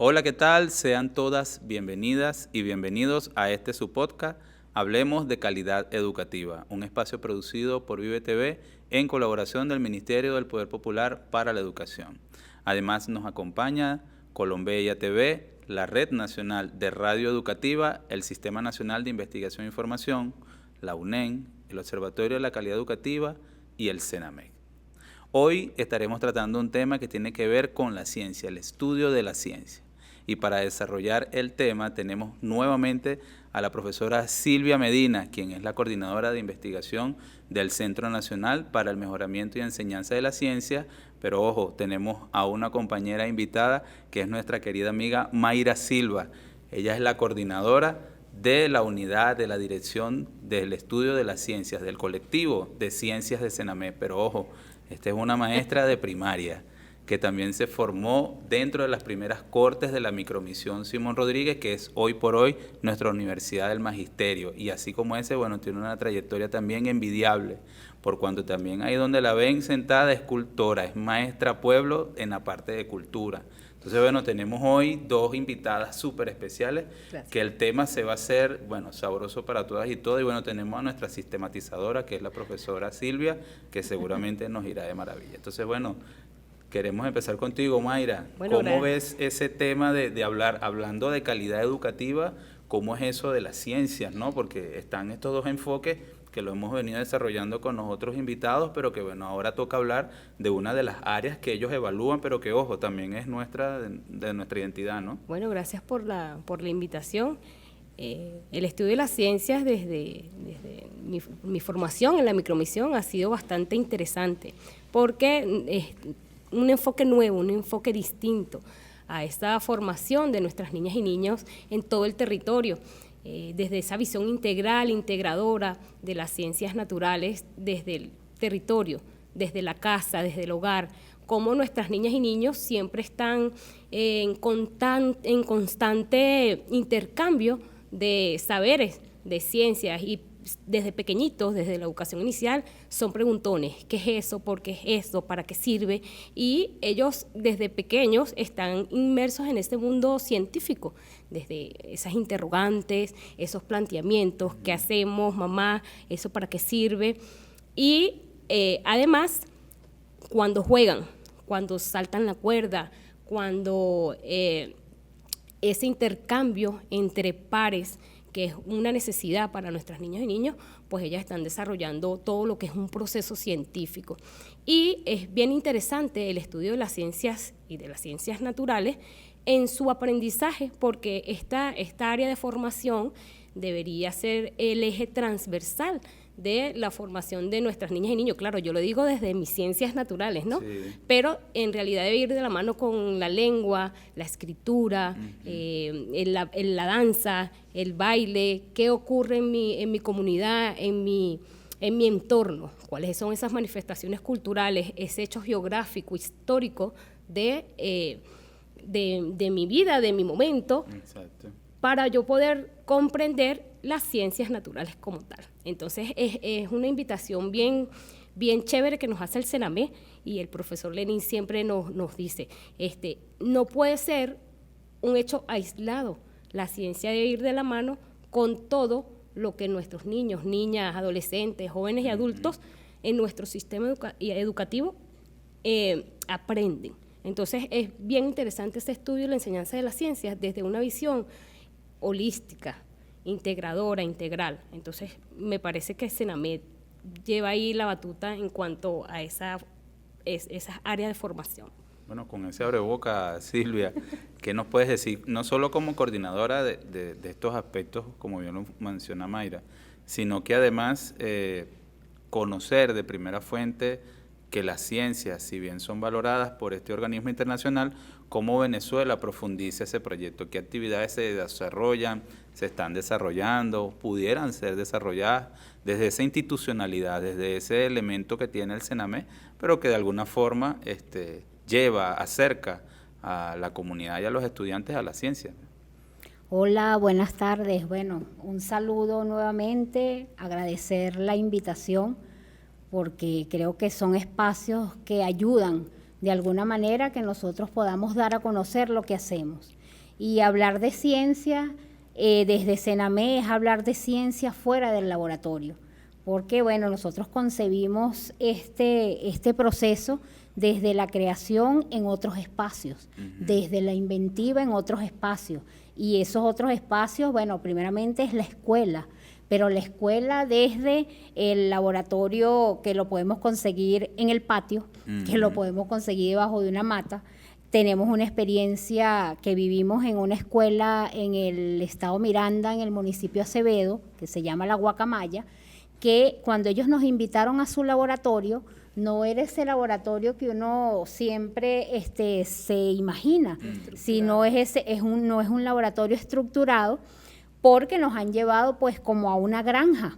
Hola, ¿qué tal? Sean todas bienvenidas y bienvenidos a su podcast, Hablemos de Calidad Educativa, un espacio producido por Vive TV en colaboración del Ministerio del Poder Popular para la Educación. Además nos acompaña Colombia TV, la Red Nacional de Radio Educativa, el Sistema Nacional de Investigación e Información, la UNEN, el Observatorio de la Calidad Educativa y el CENAMEC. Hoy estaremos tratando un tema que tiene que ver con la ciencia, el estudio de la ciencia. Y para desarrollar el tema tenemos nuevamente a la profesora Silvia Medina, quien es la coordinadora de investigación del Centro Nacional para el Mejoramiento y Enseñanza de la Ciencia, pero ojo, tenemos a una compañera invitada que es nuestra querida amiga Mayra Silva. Ella es la coordinadora de la unidad de la Dirección del Estudio de las Ciencias, del colectivo de ciencias de CENAMEC, pero ojo, esta es una maestra de primaria que también se formó dentro de las primeras cortes de la micromisión Simón Rodríguez, que es hoy por hoy nuestra Universidad del Magisterio. Y así como ese, bueno, tiene una trayectoria también envidiable, por cuanto también ahí donde la ven sentada es cultora, es maestra pueblo en la parte de cultura. Entonces, bueno, tenemos hoy dos invitadas súper especiales. Gracias. Que el tema se va a hacer, bueno, sabroso para todas y todos. Y bueno, tenemos a nuestra sistematizadora, que es la profesora Silvia, que seguramente nos irá de maravilla. Entonces, bueno, queremos empezar contigo, Mayra. Bueno, ¿cómo ves ese tema de hablando de calidad educativa? ¿Cómo es eso de las ciencias, no? Porque están estos dos enfoques que lo hemos venido desarrollando con los otros invitados, pero que bueno, ahora toca hablar de una de las áreas que ellos evalúan, pero que ojo, también es nuestra, de nuestra identidad, ¿no? Bueno, gracias por la invitación. El estudio de las ciencias desde mi formación en la micromisión ha sido bastante interesante, porque es un enfoque nuevo, un enfoque distinto a esta formación de nuestras niñas y niños en todo el territorio, desde esa visión integral, integradora de las ciencias naturales desde el territorio, desde la casa, desde el hogar, cómo nuestras niñas y niños siempre están en constante intercambio de saberes, de ciencias, y desde pequeñitos, desde la educación inicial, son preguntones. ¿Qué es eso? ¿Por qué es eso? ¿Para qué sirve? Y ellos desde pequeños están inmersos en este mundo científico, desde esas interrogantes, esos planteamientos, ¿qué hacemos, mamá? ¿Eso para qué sirve? Y además, cuando juegan, cuando saltan la cuerda, cuando ese intercambio entre pares, que es una necesidad para nuestras niñas y niños, pues ellas están desarrollando todo lo que es un proceso científico. Y es bien interesante el estudio de las ciencias y de las ciencias naturales en su aprendizaje, porque esta área de formación debería ser el eje transversal de la formación de nuestras niñas y niños. Claro, yo lo digo desde mis ciencias naturales, ¿no? Sí. Pero en realidad debe ir de la mano con la lengua, la escritura, la danza, el baile, qué ocurre en mi comunidad, en mi entorno, cuáles son esas manifestaciones culturales, ese hecho geográfico, histórico de mi vida, de mi momento. Exacto. Para yo poder comprender las ciencias naturales como tal. Entonces es una invitación bien chévere que nos hace el CENAMEC, y el profesor Lenin siempre nos dice, no puede ser un hecho aislado, la ciencia debe ir de la mano con todo lo que nuestros niños, niñas, adolescentes, jóvenes y adultos en nuestro sistema educativo aprenden. Entonces es bien interesante este estudio de la enseñanza de las ciencias desde una visión holística, integradora, integral. Entonces, me parece que CENAMEC lleva ahí la batuta en cuanto a esa área de formación. Bueno, con ese abreboca, Silvia, ¿qué nos puedes decir? No solo como coordinadora de estos aspectos, como bien lo menciona Mayra, sino que además conocer de primera fuente que las ciencias, si bien son valoradas por este organismo internacional, cómo Venezuela profundiza ese proyecto, qué actividades se desarrollan, se están desarrollando, pudieran ser desarrolladas desde esa institucionalidad, desde ese elemento que tiene el CENAMEC, pero que de alguna forma acerca a la comunidad y a los estudiantes a la ciencia. Hola, buenas tardes. Bueno, un saludo nuevamente, agradecer la invitación, porque creo que son espacios que ayudan de alguna manera que nosotros podamos dar a conocer lo que hacemos. Y hablar de ciencia desde Sename es hablar de ciencia fuera del laboratorio, porque bueno, nosotros concebimos este proceso desde la creación en otros espacios, desde la inventiva en otros espacios. Y esos otros espacios, bueno, primeramente es la escuela, pero la escuela desde el laboratorio que lo podemos conseguir en el patio, que lo podemos conseguir debajo de una mata. Tenemos una experiencia que vivimos en una escuela en el estado Miranda, en el municipio de Acevedo, que se llama La Guacamaya, que cuando ellos nos invitaron a su laboratorio, no era ese laboratorio que uno siempre se imagina, sino no es un laboratorio estructurado, porque nos han llevado pues como a una granja,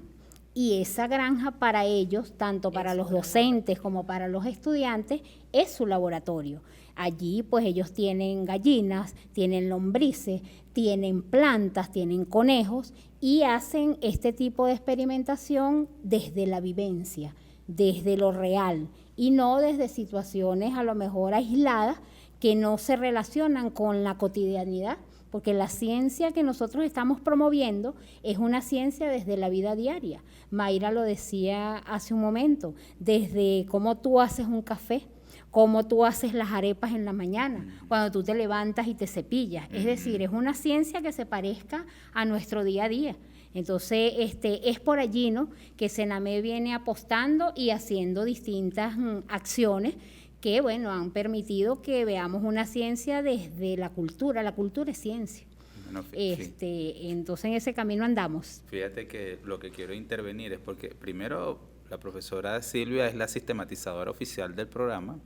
y esa granja para ellos, tanto para los docentes como para los estudiantes, es su laboratorio. Allí pues ellos tienen gallinas, tienen lombrices, tienen plantas, tienen conejos y hacen este tipo de experimentación desde la vivencia, desde lo real y no desde situaciones a lo mejor aisladas que no se relacionan con la cotidianidad, porque la ciencia que nosotros estamos promoviendo es una ciencia desde la vida diaria. Mayra lo decía hace un momento, desde cómo tú haces un café, cómo tú haces las arepas en la mañana, cuando tú te levantas y te cepillas. Es decir, es una ciencia que se parezca a nuestro día a día. Entonces, es por allí, ¿no?, que Sename viene apostando y haciendo distintas acciones que, bueno, han permitido que veamos una ciencia desde la cultura. La cultura es ciencia. Bueno, entonces, en ese camino andamos. Fíjate que lo que quiero intervenir es porque, primero, la profesora Silvia es la sistematizadora oficial del programa,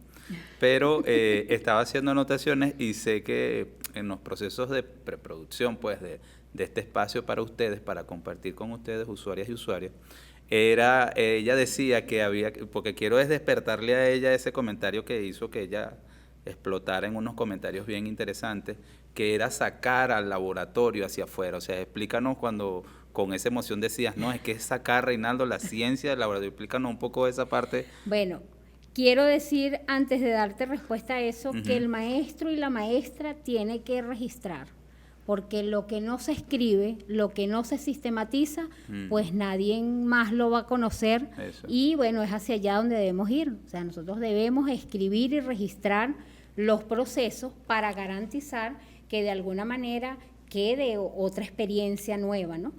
pero estaba haciendo anotaciones y sé que en los procesos de preproducción, pues, de este espacio para ustedes, para compartir con ustedes, usuarias y usuarios, ella decía que había, porque quiero es despertarle a ella ese comentario que hizo que ella explotara en unos comentarios bien interesantes, que era sacar al laboratorio hacia afuera. O sea, explícanos cuando con esa emoción decías, no, es que es sacar, Reinaldo, la ciencia del laboratorio. Explícanos un poco esa parte. Bueno, quiero decir, antes de darte respuesta a eso, que el maestro y la maestra tienen que registrar, porque lo que no se escribe, lo que no se sistematiza, pues nadie más lo va a conocer. Eso. Y bueno, es hacia allá donde debemos ir. O sea, nosotros debemos escribir y registrar los procesos para garantizar que de alguna manera quede otra experiencia nueva, ¿no?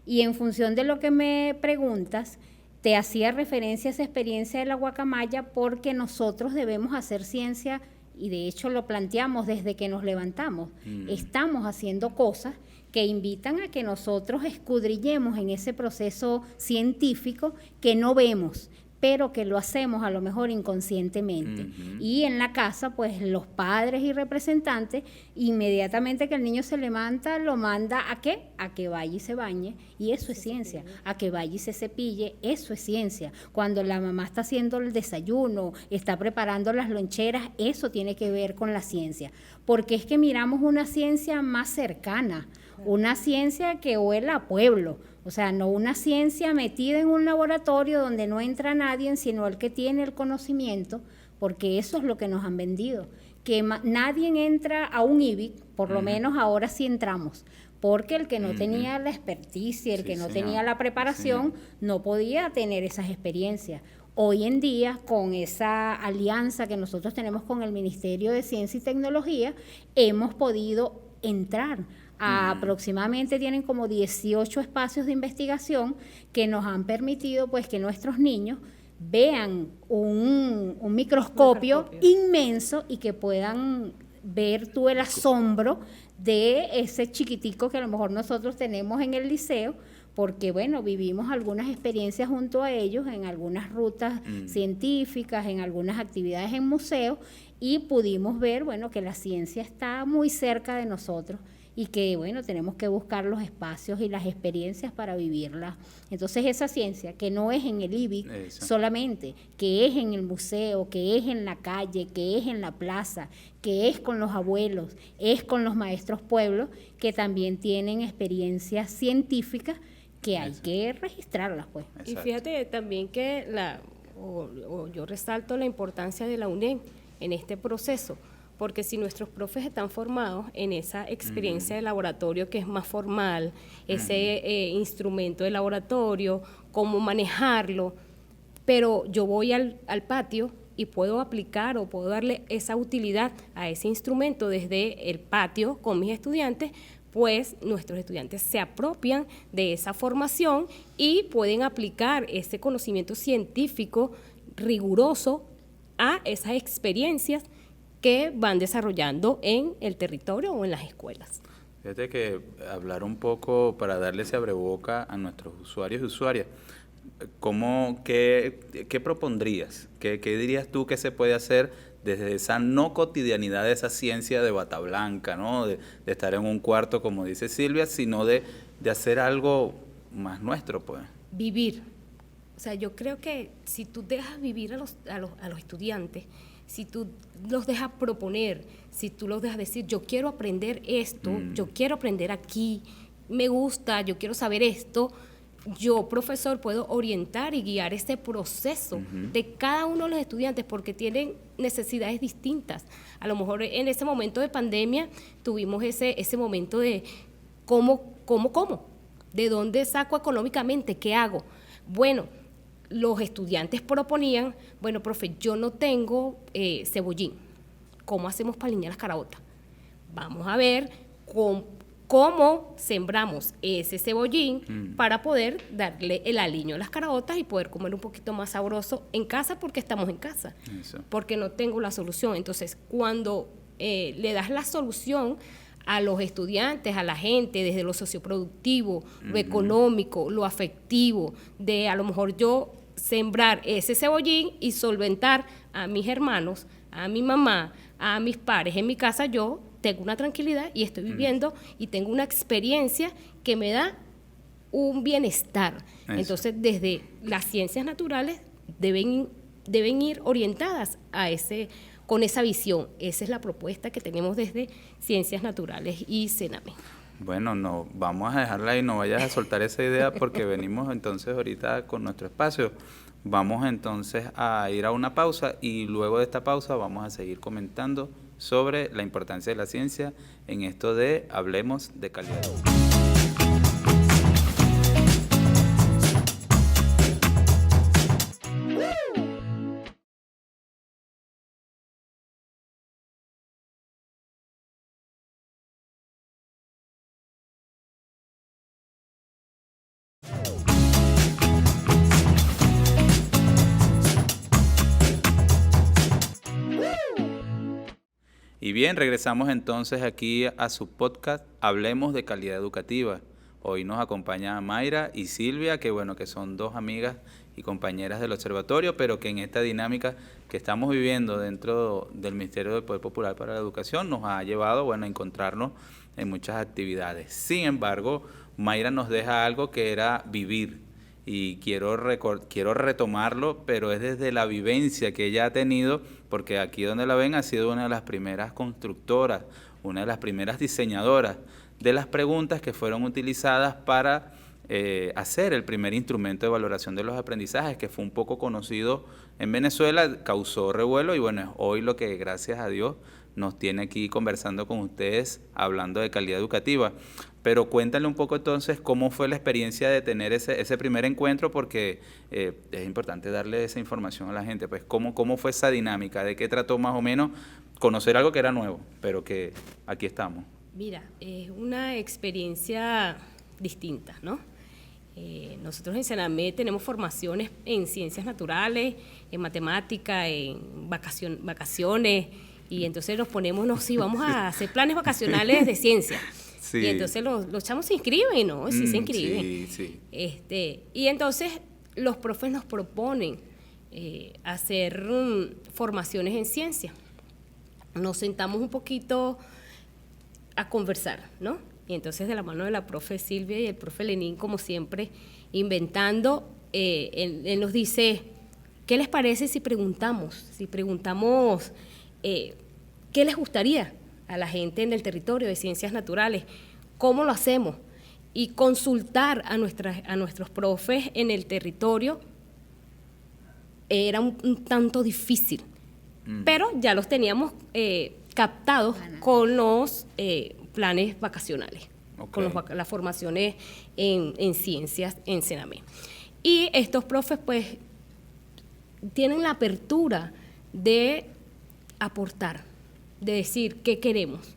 Y en función de lo que me preguntas, te hacía referencia a esa experiencia de la guacamaya, porque nosotros debemos hacer ciencia, y de hecho lo planteamos desde que nos levantamos. Estamos haciendo cosas que invitan a que nosotros escudriñemos en ese proceso científico que no vemos, pero que lo hacemos a lo mejor inconscientemente. Y en la casa, pues los padres y representantes, inmediatamente que el niño se levanta, lo manda ¿a qué? A que vaya y se bañe, y eso es ciencia. A que vaya y se cepille, eso es ciencia. Cuando la mamá está haciendo el desayuno, está preparando las loncheras, eso tiene que ver con la ciencia. Porque es que miramos una ciencia más cercana, una ciencia que huela a pueblo. O sea, no una ciencia metida en un laboratorio donde no entra nadie, sino el que tiene el conocimiento, porque eso es lo que nos han vendido. Que nadie entra a un IBIC, por lo menos ahora sí entramos, porque el que no tenía la experticia, el que no tenía la preparación, no podía tener esas experiencias. Hoy en día, con esa alianza que nosotros tenemos con el Ministerio de Ciencia y Tecnología, hemos podido entrar. Aproximadamente tienen como 18 espacios de investigación que nos han permitido pues que nuestros niños vean un microscopio inmenso y que puedan ver tú el asombro de ese chiquitico que a lo mejor nosotros tenemos en el liceo, porque bueno, vivimos algunas experiencias junto a ellos en algunas rutas científicas, en algunas actividades en museos, y pudimos ver, bueno, que la ciencia está muy cerca de nosotros y que, bueno, tenemos que buscar los espacios y las experiencias para vivirla. Entonces, esa ciencia, que no es en el IBIC solamente, que es en el museo, que es en la calle, que es en la plaza, que es con los abuelos, es con los maestros pueblos, que también tienen experiencias científicas que hay que registrarlas, pues. Y fíjate también que yo resalto la importancia de la UNED en este proceso, porque si nuestros profes están formados en esa experiencia de laboratorio que es más formal, ese instrumento de laboratorio, cómo manejarlo, pero yo voy al patio y puedo aplicar o puedo darle esa utilidad a ese instrumento desde el patio con mis estudiantes, pues nuestros estudiantes se apropian de esa formación y pueden aplicar ese conocimiento científico riguroso a esas experiencias que van desarrollando en el territorio o en las escuelas. Fíjate que hablar un poco para darle ese abreboca a nuestros usuarios y usuarias, ¿qué propondrías? ¿Qué dirías tú que se puede hacer desde esa no cotidianidad de esa ciencia de bata blanca, ¿no? De estar en un cuarto, como dice Silvia, sino de hacer algo más nuestro, pues? Vivir. O sea, yo creo que si tú dejas vivir a los estudiantes, si tú los dejas proponer, si tú los dejas decir, yo quiero aprender esto, yo quiero aprender aquí, me gusta, yo quiero saber esto, yo, profesor, puedo orientar y guiar ese proceso de cada uno de los estudiantes porque tienen necesidades distintas. A lo mejor en ese momento de pandemia tuvimos ese momento de ¿cómo? ¿De dónde saco económicamente? ¿Qué hago? Bueno, los estudiantes proponían, bueno, profe, yo no tengo cebollín. ¿Cómo hacemos para alinear las caraotas? Vamos a ver cómo sembramos ese cebollín para poder darle el aliño a las caraotas y poder comer un poquito más sabroso en casa porque estamos en casa. Eso. Porque no tengo la solución. Entonces, cuando le das la solución a los estudiantes, a la gente, desde lo socioproductivo, lo económico, lo afectivo, de a lo mejor yo sembrar ese cebollín y solventar a mis hermanos, a mi mamá, a mis pares en mi casa, yo tengo una tranquilidad y estoy viviendo y tengo una experiencia que me da un bienestar. Eso. Entonces, desde las ciencias naturales deben ir orientadas a con esa visión. Esa es la propuesta que tenemos desde Ciencias Naturales y CENAME. Bueno, no, vamos a dejarla ahí, no vayas a soltar esa idea porque venimos entonces ahorita con nuestro espacio. Vamos entonces a ir a una pausa y luego de esta pausa vamos a seguir comentando sobre la importancia de la ciencia en esto de Hablemos de Calidad. Y bien, regresamos entonces aquí a su podcast Hablemos de Calidad Educativa. Hoy nos acompaña Mayra y Silvia, que bueno, que son dos amigas y compañeras del observatorio, pero que en esta dinámica que estamos viviendo dentro del Ministerio del Poder Popular para la Educación nos ha llevado, bueno, a encontrarnos en muchas actividades. Sin embargo, Mayra nos deja algo que era vivir. Y quiero retomarlo, pero es desde la vivencia que ella ha tenido, porque aquí donde la ven ha sido una de las primeras constructoras, una de las primeras diseñadoras de las preguntas que fueron utilizadas para hacer el primer instrumento de valoración de los aprendizajes, que fue un poco conocido en Venezuela, causó revuelo y bueno, es hoy lo que gracias a Dios nos tiene aquí conversando con ustedes, hablando de calidad educativa. Pero cuéntale un poco entonces cómo fue la experiencia de tener ese primer encuentro, porque es importante darle esa información a la gente, pues cómo fue esa dinámica, de qué trató más o menos conocer algo que era nuevo, pero que aquí estamos. Mira, es una experiencia distinta, ¿no? Nosotros en CENAME tenemos formaciones en ciencias naturales, en matemática, en vacaciones, y entonces nos ponemos, sí, vamos a hacer planes vacacionales de ciencia. Sí. Y entonces los chamos se inscriben, ¿no? Sí, se inscriben. Sí. Y entonces los profes nos proponen hacer formaciones en ciencia. Nos sentamos un poquito a conversar, ¿no? Y entonces de la mano de la profe Silvia y el profe Lenín, como siempre, inventando, él nos dice, ¿qué les parece si preguntamos? ¿Qué les gustaría a la gente en el territorio de ciencias naturales? ¿Cómo lo hacemos? Y consultar a nuestros profes en el territorio era un tanto difícil, pero ya los teníamos captados con los planes vacacionales, Okay. con las formaciones en ciencias en Sename. Y estos profes pues tienen la apertura de aportar, de decir qué queremos,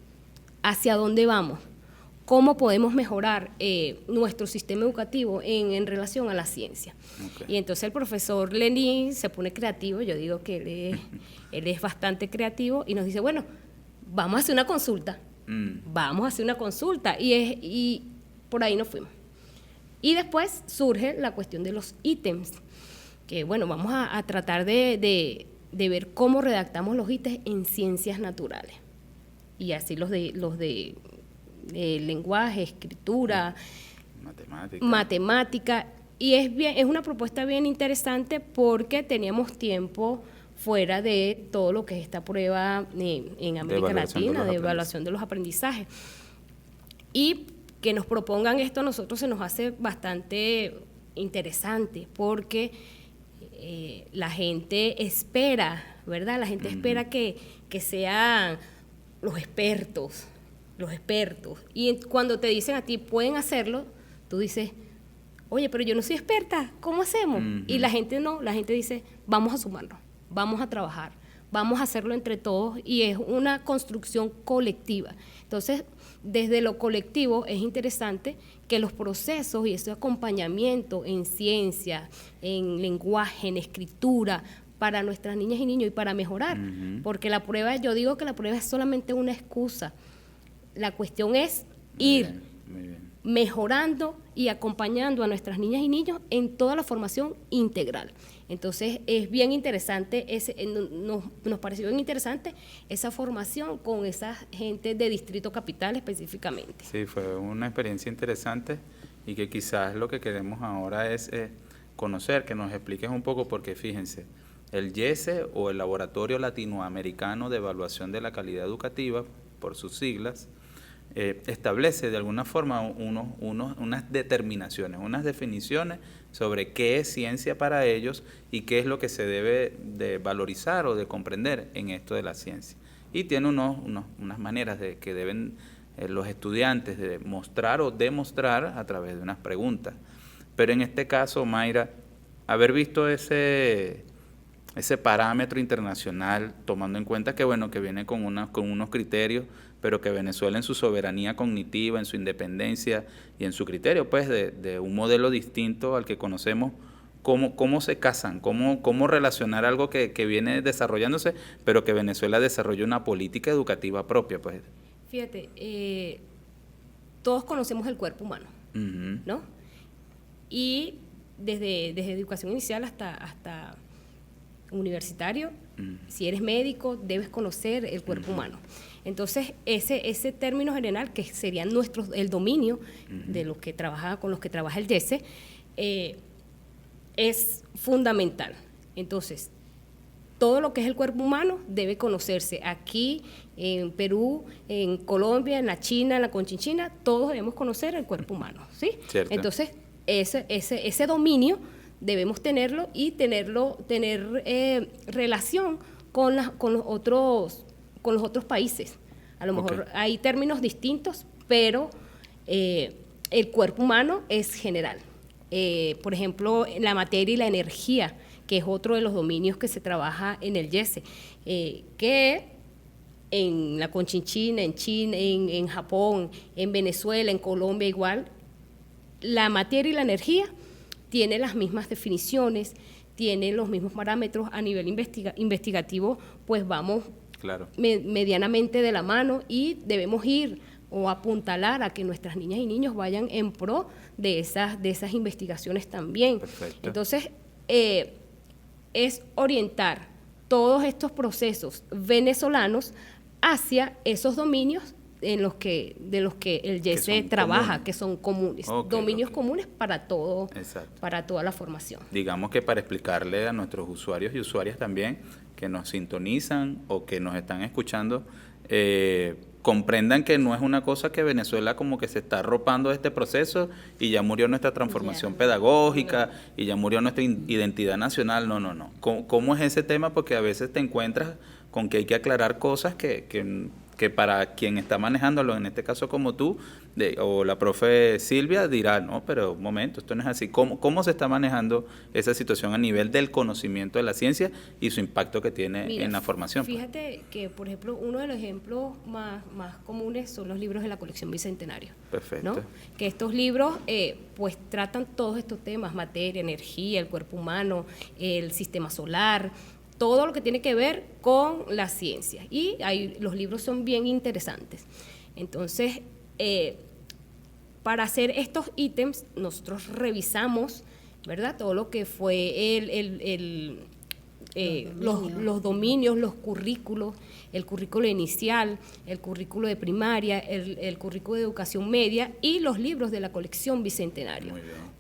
hacia dónde vamos, cómo podemos mejorar nuestro sistema educativo en relación a la ciencia. Okay. Y entonces el profesor Lenín se pone creativo, yo digo que él es bastante creativo, y nos dice, bueno, vamos a hacer una consulta, vamos a hacer una consulta, y por ahí nos fuimos. Y después surge la cuestión de los ítems, que bueno, vamos a tratar de ver cómo redactamos los ítems en ciencias naturales. Y así los de lenguaje, escritura, matemática. Y es una propuesta bien interesante porque teníamos tiempo fuera de todo lo que es esta prueba en América Latina, de evaluación de los aprendizajes. Y que nos propongan esto a nosotros se nos hace bastante interesante porque la gente espera, ¿verdad? La gente espera que sean los expertos. Y cuando te dicen a ti, pueden hacerlo, tú dices, oye, pero yo no soy experta, ¿cómo hacemos? Y la gente no, la gente dice, vamos a sumarnos, vamos a trabajar, vamos a hacerlo entre todos, y es una construcción colectiva. Entonces, desde lo colectivo es interesante que los procesos y ese acompañamiento en ciencia, en lenguaje, en escritura, para nuestras niñas y niños y para mejorar, porque la prueba, yo digo que la prueba es solamente una excusa. La cuestión es ir mejorando y acompañando a nuestras niñas y niños en toda la formación integral. Entonces es bien interesante, nos pareció bien interesante esa formación con esa gente de Distrito Capital específicamente. Sí, fue una experiencia interesante y que quizás lo que queremos ahora es conocer, que nos expliques un poco, porque fíjense, el YESE o el Laboratorio Latinoamericano de Evaluación de la Calidad Educativa, por sus siglas, establece de alguna forma unas determinaciones, unas definiciones sobre qué es ciencia para ellos y qué es lo que se debe de valorizar o de comprender en esto de la ciencia. Y tiene unas maneras de que deben los estudiantes de mostrar o demostrar a través de unas preguntas. Pero en este caso, Mayra, haber visto ese parámetro internacional, tomando en cuenta que bueno, que viene con unos criterios, pero que Venezuela en su soberanía cognitiva, en su independencia y en su criterio pues de un modelo distinto al que conocemos, cómo se casan, cómo relacionar algo que viene desarrollándose, pero que Venezuela desarrolla una política educativa propia, pues. Fíjate, todos conocemos el cuerpo humano, ¿no? Y desde educación inicial hasta universitario, si eres médico, debes conocer el cuerpo humano. Entonces, ese término general, que sería el dominio de los que con los que trabaja el YESE, es fundamental. Entonces, todo lo que es el cuerpo humano debe conocerse. Aquí, en Perú, en Colombia, en la China, en la Conchinchina, todos debemos conocer el cuerpo humano, ¿sí? Cierto. Entonces, ese dominio debemos tenerlo y tener relación con los otros países. A lo mejor hay términos distintos, pero el cuerpo humano es general. Por ejemplo, la materia y la energía, que es otro de los dominios que se trabaja en el YESE, que en la Conchinchina, en China, en Japón, en Venezuela, en Colombia igual, la materia y la energía tiene las mismas definiciones, tiene los mismos parámetros. A nivel investigativo, pues vamos medianamente de la mano, y debemos ir o apuntalar a que nuestras niñas y niños vayan en pro de esas investigaciones también. Perfecto. Entonces, es orientar todos estos procesos venezolanos hacia esos dominios de los que el YESE trabaja, que son comunes, dominios comunes para todo, para toda la formación. Digamos que para explicarle a nuestros usuarios y usuarias también que nos sintonizan o que nos están escuchando, comprendan que no es una cosa que Venezuela como que se está arropando de este proceso y ya murió nuestra transformación pedagógica y ya murió nuestra identidad nacional. No. ¿Cómo es ese tema? Porque a veces te encuentras con que hay que aclarar cosas que para quien está manejándolo, en este caso como tú, o la profe Silvia, dirá, no, pero un momento, esto no es así. ¿Cómo se está manejando esa situación a nivel del conocimiento de la ciencia y su impacto que tiene en la formación? Fíjate que, por ejemplo, uno de los ejemplos más comunes son los libros de la colección Bicentenario. Perfecto. ¿No? Que estos libros pues tratan todos estos temas: materia, energía, el cuerpo humano, el sistema solar, todo lo que tiene que ver con la ciencia. Y los libros son bien interesantes. Entonces, para hacer estos ítems, nosotros revisamos, ¿verdad?, todo lo que fue los dominios, los currículos, el currículo inicial, el currículo de primaria, el currículo de educación media y los libros de la colección Bicentenario.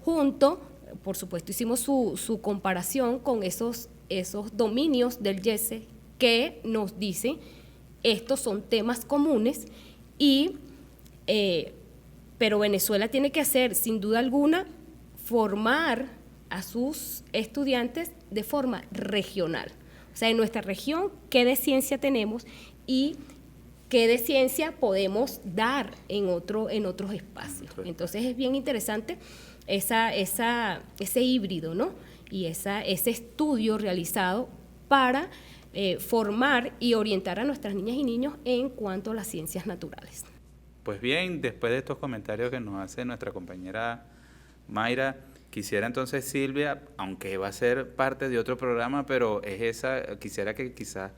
Junto, por supuesto, hicimos su comparación con esos dominios del YESE que nos dicen estos son temas comunes pero Venezuela tiene que hacer, sin duda alguna, formar a sus estudiantes de forma regional. O sea, en nuestra región, qué de ciencia tenemos y qué de ciencia podemos dar en otros espacios. Entonces es bien interesante ese híbrido, ¿no? Y ese estudio realizado para formar y orientar a nuestras niñas y niños en cuanto a las ciencias naturales. Pues bien, después de estos comentarios que nos hace nuestra compañera Mayra, quisiera entonces, Silvia, aunque va a ser parte de otro programa, pero quisiera que quizás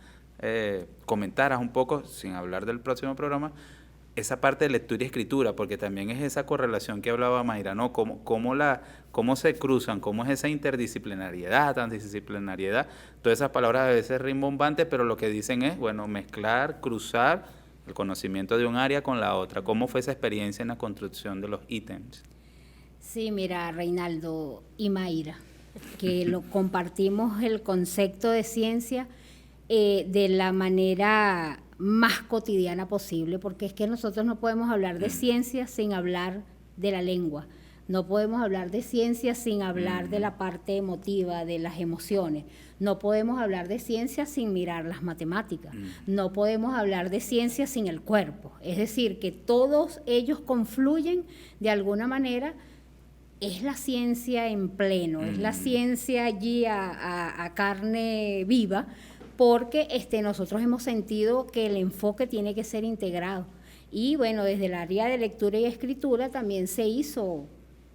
comentaras un poco, sin hablar del próximo programa, esa parte de lectura y escritura, porque también es esa correlación que hablaba Mayra, ¿no? Cómo se cruzan, cómo es esa interdisciplinariedad, transdisciplinariedad, todas esas palabras a veces rimbombantes, pero lo que dicen es, bueno, mezclar, cruzar el conocimiento de un área con la otra. ¿Cómo fue esa experiencia en la construcción de los ítems? Sí, mira, Reinaldo y Mayra, que compartimos el concepto de ciencia de la manera más cotidiana posible, porque es que nosotros no podemos hablar de ciencia sin hablar de la lengua. No podemos hablar de ciencia sin hablar de la parte emotiva, de las emociones. No podemos hablar de ciencia sin mirar las matemáticas. No podemos hablar de ciencia sin el cuerpo. Es decir, que todos ellos confluyen de alguna manera. Es la ciencia en pleno, es la ciencia allí a carne viva, porque nosotros hemos sentido que el enfoque tiene que ser integrado. Y bueno, desde el área de lectura y escritura también se hizo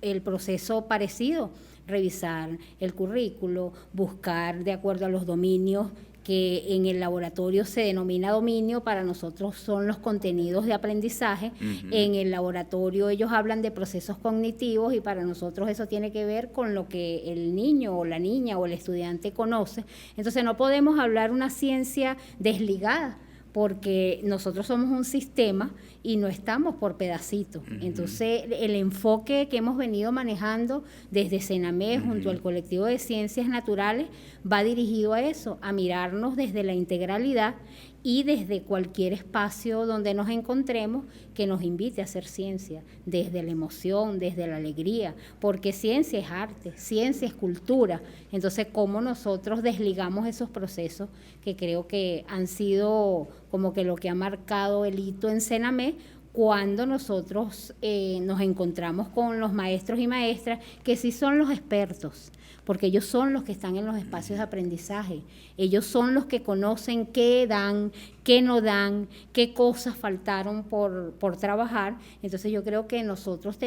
el proceso parecido, revisar el currículo, buscar de acuerdo a los dominios que en el laboratorio se denomina dominio, para nosotros son los contenidos de aprendizaje. En el laboratorio ellos hablan de procesos cognitivos y para nosotros eso tiene que ver con lo que el niño o la niña o el estudiante conoce. Entonces no podemos hablar una ciencia desligada, porque nosotros somos un sistema y no estamos por pedacitos. Entonces, el enfoque que hemos venido manejando desde CENAME junto al colectivo de ciencias naturales va dirigido a eso, a mirarnos desde la integralidad y desde cualquier espacio donde nos encontremos que nos invite a hacer ciencia, desde la emoción, desde la alegría, porque ciencia es arte, ciencia es cultura. Entonces, ¿cómo nosotros desligamos esos procesos que creo que han sido como que lo que ha marcado el hito en CENAME, cuando nosotros nos encontramos con los maestros y maestras que sí son los expertos, porque ellos son los que están en los espacios de aprendizaje, ellos son los que conocen qué dan, qué no dan, qué cosas faltaron por trabajar. Entonces yo creo que nosotros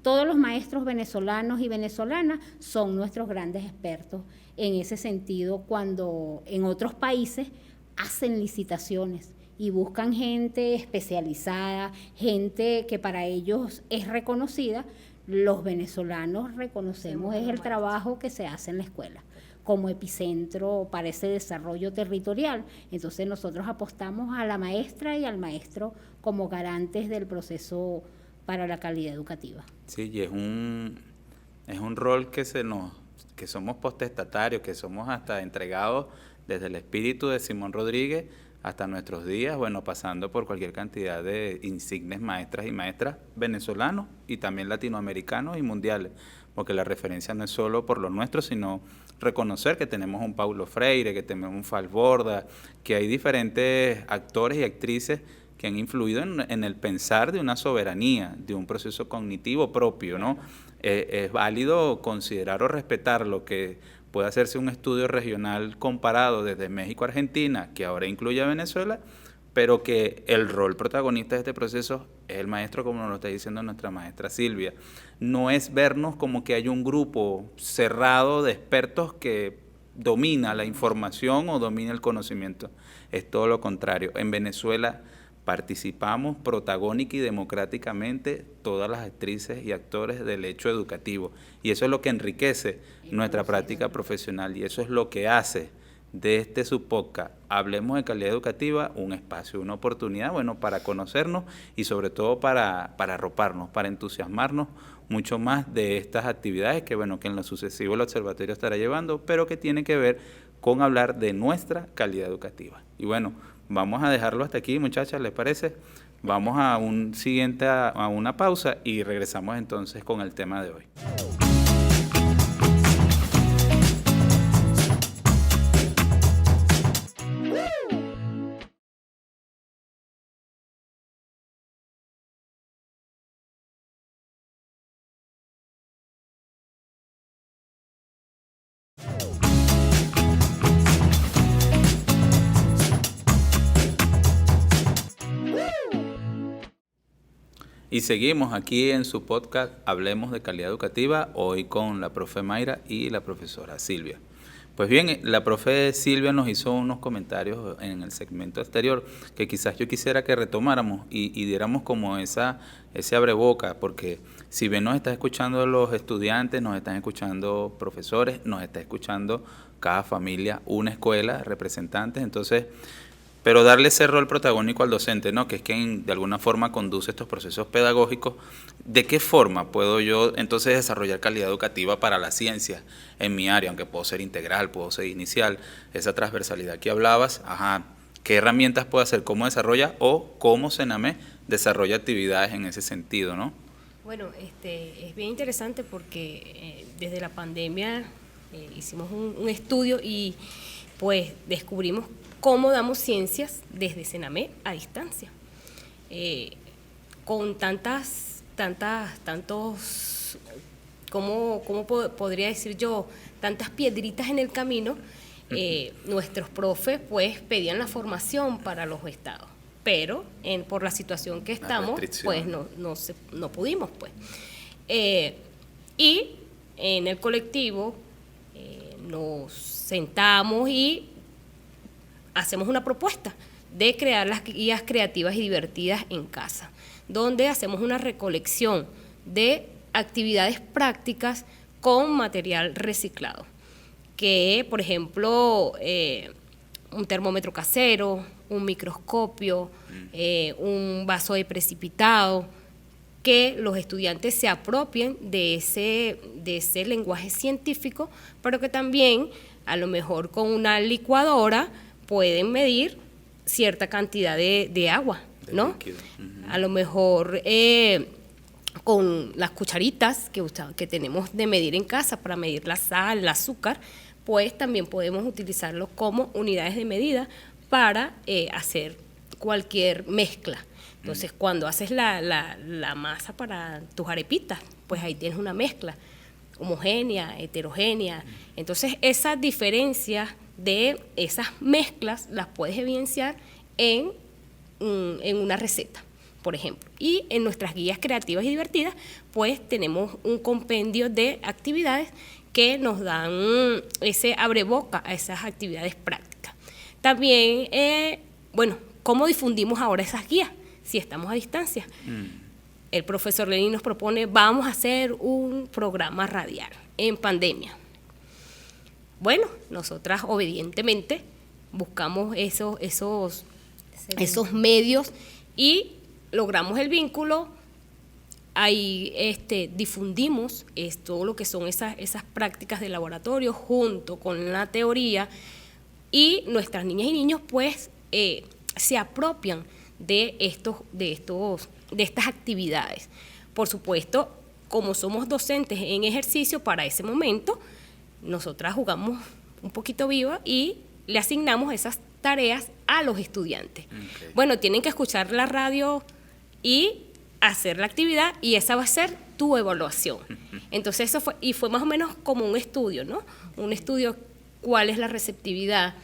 todos los maestros venezolanos y venezolanas son nuestros grandes expertos en ese sentido, cuando en otros países hacen licitaciones y buscan gente especializada, gente que para ellos es reconocida. Los venezolanos reconocemos el trabajo que se hace en la escuela como epicentro para ese desarrollo territorial. Entonces nosotros apostamos a la maestra y al maestro como garantes del proceso para la calidad educativa. Sí, y es un rol que somos postestatarios, que somos hasta entregados desde el espíritu de Simón Rodríguez hasta nuestros días, bueno, pasando por cualquier cantidad de insignes maestras y maestras venezolanos y también latinoamericanos y mundiales, porque la referencia no es solo por lo nuestro, sino reconocer que tenemos un Paulo Freire, que tenemos un Falborda, que hay diferentes actores y actrices que han influido en el pensar de una soberanía, de un proceso cognitivo propio, ¿no? Es válido considerar o respetar lo que puede hacerse un estudio regional comparado desde México a Argentina, que ahora incluye a Venezuela, pero que el rol protagonista de este proceso es el maestro, como nos lo está diciendo nuestra maestra Silvia. No es vernos como que hay un grupo cerrado de expertos que domina la información o domina el conocimiento. Es todo lo contrario. En Venezuela participamos protagónica y democráticamente todas las actrices y actores del hecho educativo. Y eso es lo que enriquece nuestra práctica profesional y eso es lo que hace de este subpodcast Hablemos de Calidad Educativa un espacio, una oportunidad, bueno, para conocernos y sobre todo para arroparnos, para entusiasmarnos mucho más de estas actividades que, bueno, que en lo sucesivo el observatorio estará llevando, pero que tiene que ver con hablar de nuestra calidad educativa. Y bueno, vamos a dejarlo hasta aquí, muchachas, ¿les parece? Vamos a una pausa y regresamos entonces con el tema de hoy. Y seguimos aquí en su podcast Hablemos de Calidad Educativa, hoy con la profe Mayra y la profesora Silvia. Pues bien, la profe Silvia nos hizo unos comentarios en el segmento anterior que quizás yo quisiera que retomáramos y diéramos como ese abreboca, porque si bien nos están escuchando los estudiantes, nos están escuchando profesores, nos está escuchando cada familia, una escuela, representantes, entonces, pero darle ese rol protagónico al docente, ¿no? Que es quien de alguna forma conduce estos procesos pedagógicos. ¿De qué forma puedo yo entonces desarrollar calidad educativa para la ciencia en mi área? Aunque puedo ser integral, puedo ser inicial, esa transversalidad que hablabas, ¿qué herramientas puedo hacer? ¿Cómo desarrolla o cómo Sename desarrolla actividades en ese sentido, ¿no? Bueno, es bien interesante porque desde la pandemia hicimos un estudio y pues descubrimos cómo damos ciencias desde Sename a distancia, con tantos, ¿cómo podría decir yo? Tantas piedritas en el camino. Nuestros profes pues pedían la formación para los estados, pero por la situación que estamos, pues no pudimos, pues. Y en el colectivo nos sentamos y hacemos una propuesta de crear las guías creativas y divertidas en casa, donde hacemos una recolección de actividades prácticas con material reciclado, que por ejemplo un termómetro casero, un microscopio, un vaso de precipitado, que los estudiantes se apropien de ese lenguaje científico, pero que también a lo mejor con una licuadora pueden medir cierta cantidad de agua, ¿no? A lo mejor con las cucharitas que tenemos de medir en casa para medir la sal, el azúcar, pues también podemos utilizarlo como unidades de medida para hacer cualquier mezcla. Entonces, cuando haces la masa para tus arepitas, pues ahí tienes una mezcla homogénea, heterogénea. Entonces, esas diferencias de esas mezclas las puedes evidenciar en una receta, por ejemplo. Y en nuestras guías creativas y divertidas, pues tenemos un compendio de actividades que nos dan ese abreboca a esas actividades prácticas. También, ¿cómo difundimos ahora esas guías si estamos a distancia? El profesor Lenin nos propone, vamos a hacer un programa radial en pandemia. Bueno, nosotras obedientemente buscamos esos medios y logramos el vínculo. Ahí difundimos todo lo que son esas prácticas de laboratorio junto con la teoría, y nuestras niñas y niños pues se apropian de estas actividades. Por supuesto, como somos docentes en ejercicio para ese momento, nosotras jugamos un poquito viva y le asignamos esas tareas a los estudiantes. Okay. Bueno, tienen que escuchar la radio y hacer la actividad y esa va a ser tu evaluación. Entonces eso fue más o menos como un estudio, ¿no? Un estudio, cuál es la receptividad,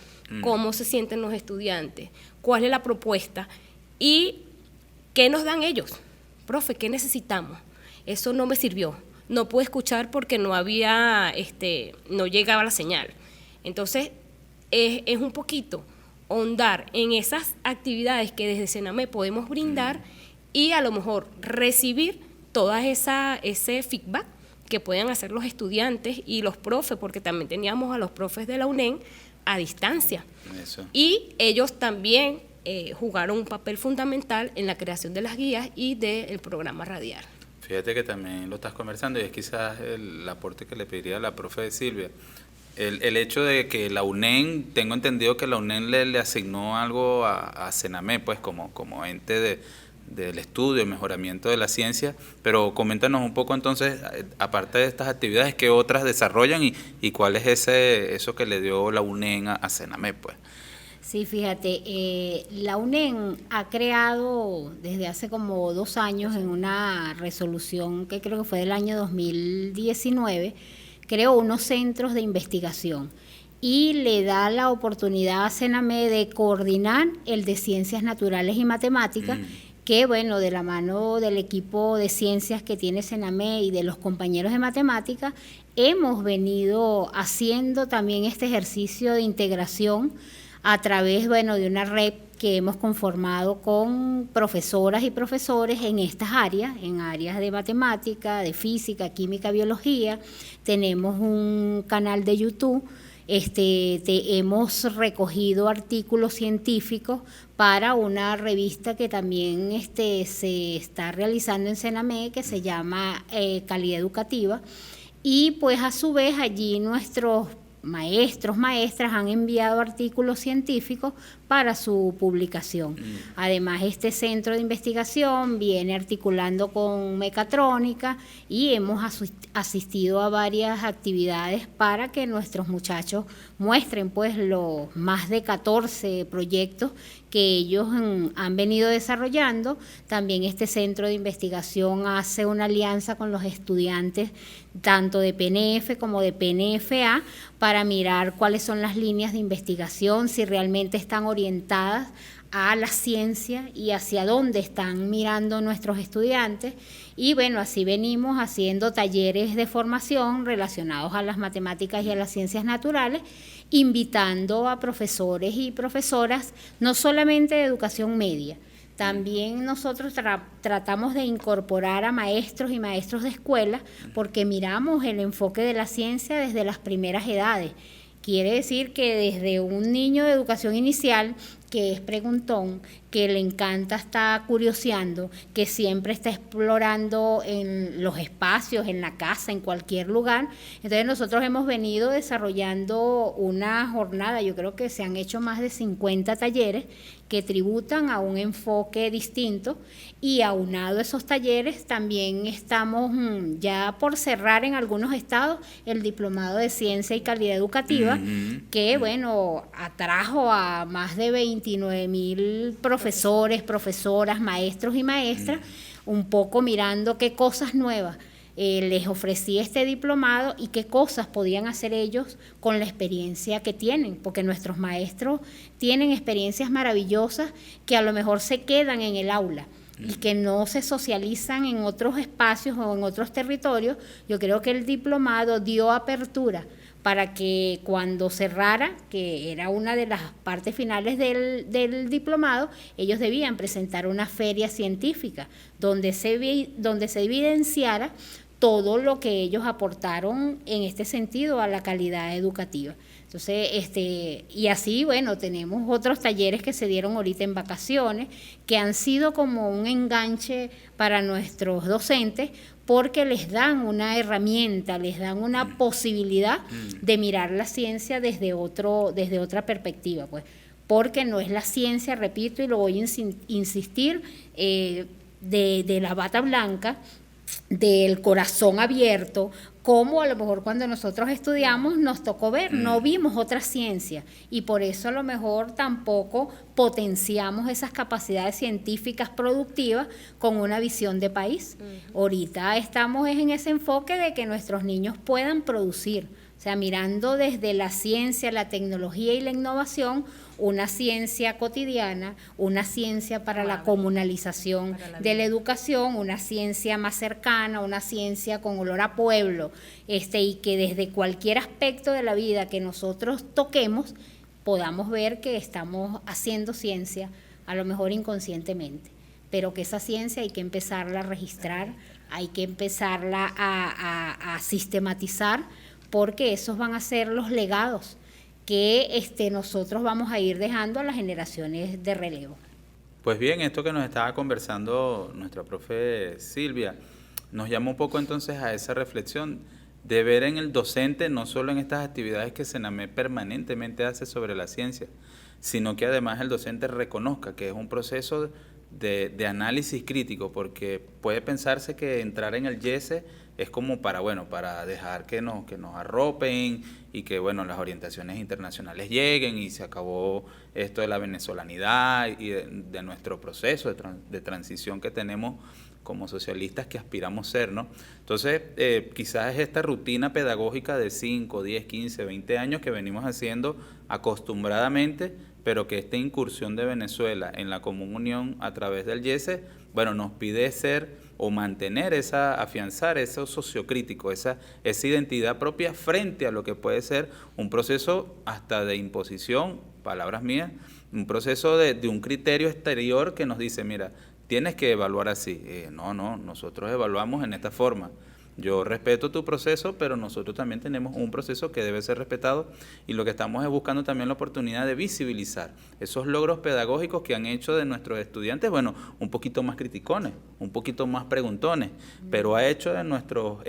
cómo se sienten los estudiantes, cuál es la propuesta y qué nos dan ellos. Profe, ¿qué necesitamos? Eso no me sirvió. No pude escuchar porque no llegaba la señal. Entonces, es un poquito ahondar en esas actividades que desde Sename podemos brindar y a lo mejor recibir toda ese feedback que puedan hacer los estudiantes y los profes, porque también teníamos a los profes de la UNEN a distancia. Eso. Y ellos también jugaron un papel fundamental en la creación de las guías y del programa radial. Fíjate que también lo estás conversando y es quizás el aporte que le pediría a la profe Silvia. El hecho de que la UNEN, tengo entendido que la UNEN le asignó algo a Sename, pues como ente del estudio, el mejoramiento de la ciencia, pero coméntanos un poco entonces, aparte de estas actividades, ¿qué otras desarrollan y cuál es eso que le dio la UNEN a Sename, pues? Sí, fíjate, la UNEN ha creado desde hace como 2 años en una resolución que creo que fue del año 2019, creó unos centros de investigación y le da la oportunidad a Sename de coordinar el de Ciencias Naturales y Matemáticas, que bueno, de la mano del equipo de ciencias que tiene Sename y de los compañeros de matemáticas, hemos venido haciendo también este ejercicio de integración a través, bueno, de una red que hemos conformado con profesoras y profesores en estas áreas, en áreas de matemática, de física, química, biología. Tenemos un canal de YouTube, hemos recogido artículos científicos para una revista que también se está realizando en Sename, que se llama Calidad Educativa, y pues a su vez allí nuestros maestras han enviado artículos científicos para su publicación. Además, este centro de investigación viene articulando con Mecatrónica y hemos asistido a varias actividades para que nuestros muchachos muestren pues los más de 14 proyectos que ellos han venido desarrollando. También este centro de investigación hace una alianza con los estudiantes tanto de PNF como de PNFA para mirar cuáles son las líneas de investigación, si realmente están orientadas a la ciencia y hacia dónde están mirando nuestros estudiantes. Y bueno, así venimos haciendo talleres de formación relacionados a las matemáticas y a las ciencias naturales, invitando a profesores y profesoras, no solamente de educación media. También nosotros tratamos de incorporar a maestros y maestros de escuela porque miramos el enfoque de la ciencia desde las primeras edades. Quiere decir que desde un niño de educación inicial que es preguntón, que le encanta estar curioseando, que siempre está explorando en los espacios, en la casa, en cualquier lugar. Entonces nosotros hemos venido desarrollando una jornada, yo creo que se han hecho más de 50 talleres que tributan a un enfoque distinto y aunado a esos talleres también estamos ya por cerrar en algunos estados el diplomado de Ciencia y Calidad Educativa, que bueno, atrajo a más de 29,000 profesores, profesoras, maestros y maestras, un poco mirando qué cosas nuevas les ofrecí este diplomado y qué cosas podían hacer ellos con la experiencia que tienen, porque nuestros maestros tienen experiencias maravillosas que a lo mejor se quedan en el aula y que no se socializan en otros espacios o en otros territorios. Yo creo que el diplomado dio apertura para que cuando cerrara, que era una de las partes finales del diplomado, ellos debían presentar una feria científica donde se evidenciara todo lo que ellos aportaron en este sentido a la calidad educativa. Entonces, y así, bueno, tenemos otros talleres que se dieron ahorita en vacaciones, que han sido como un enganche para nuestros docentes, porque les dan una herramienta, les dan una posibilidad de mirar la ciencia desde otra perspectiva, pues, porque no es la ciencia, repito, y lo voy a insistir, de la bata blanca, del corazón abierto, como a lo mejor cuando nosotros estudiamos nos tocó ver, no vimos otra ciencia y por eso a lo mejor tampoco potenciamos esas capacidades científicas productivas con una visión de país. Ahorita estamos en ese enfoque de que nuestros niños puedan producir, o sea, mirando desde la ciencia, la tecnología y la innovación, una ciencia cotidiana, una ciencia para la comunalización de la educación, una ciencia más cercana, una ciencia con olor a pueblo, y que desde cualquier aspecto de la vida que nosotros toquemos, podamos ver que estamos haciendo ciencia, a lo mejor inconscientemente, pero que esa ciencia hay que empezarla a registrar, hay que empezarla a sistematizar, porque esos van a ser los legados que nosotros vamos a ir dejando a las generaciones de relevo. Pues bien, esto que nos estaba conversando nuestra profe Silvia, nos llama un poco entonces a esa reflexión de ver en el docente, no solo en estas actividades que Senamé permanentemente hace sobre la ciencia, sino que además el docente reconozca que es un proceso de análisis crítico, porque puede pensarse que entrar en el YESE es como para dejar que nos arropen y que las orientaciones internacionales lleguen y se acabó esto de la venezolanidad y de nuestro proceso de transición que tenemos como socialistas que aspiramos ser, ¿no? Entonces, quizás es esta rutina pedagógica de 5, 10, 15, 20 años que venimos haciendo acostumbradamente, pero que esta incursión de Venezuela en la Común Unión a través del YESE, nos pide ser o mantener afianzar eso sociocrítico, esa identidad propia frente a lo que puede ser un proceso hasta de imposición, palabras mías, un proceso de un criterio exterior que nos dice, mira, tienes que evaluar así. No, nosotros evaluamos en esta forma. Yo respeto tu proceso, pero nosotros también tenemos un proceso que debe ser respetado y lo que estamos es buscando también la oportunidad de visibilizar esos logros pedagógicos que han hecho de nuestros estudiantes, un poquito más criticones, un poquito más preguntones, pero ha hecho de nuestros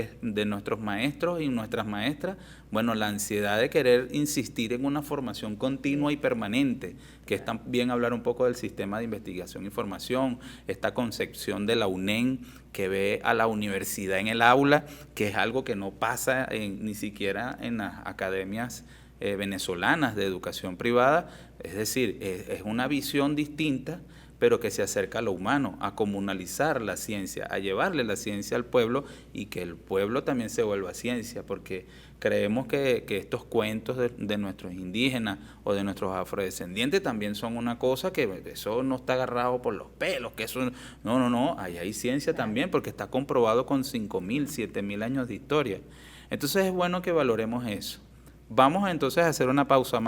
maestros y nuestras maestras, la ansiedad de querer insistir en una formación continua y permanente, que es también hablar un poco del sistema de investigación y formación, esta concepción de la UNEN que ve a la universidad en el aula, que es algo que no pasa ni siquiera en las academias venezolanas de educación privada, es decir, es una visión distinta, pero que se acerca a lo humano, a comunalizar la ciencia, a llevarle la ciencia al pueblo y que el pueblo también se vuelva ciencia, porque creemos que estos cuentos de nuestros indígenas o de nuestros afrodescendientes también son una cosa que eso no está agarrado por los pelos, que eso no, ahí hay ciencia también porque está comprobado con 5.000, 7.000 años de historia. Entonces es bueno que valoremos eso. Vamos entonces a hacer una pausa,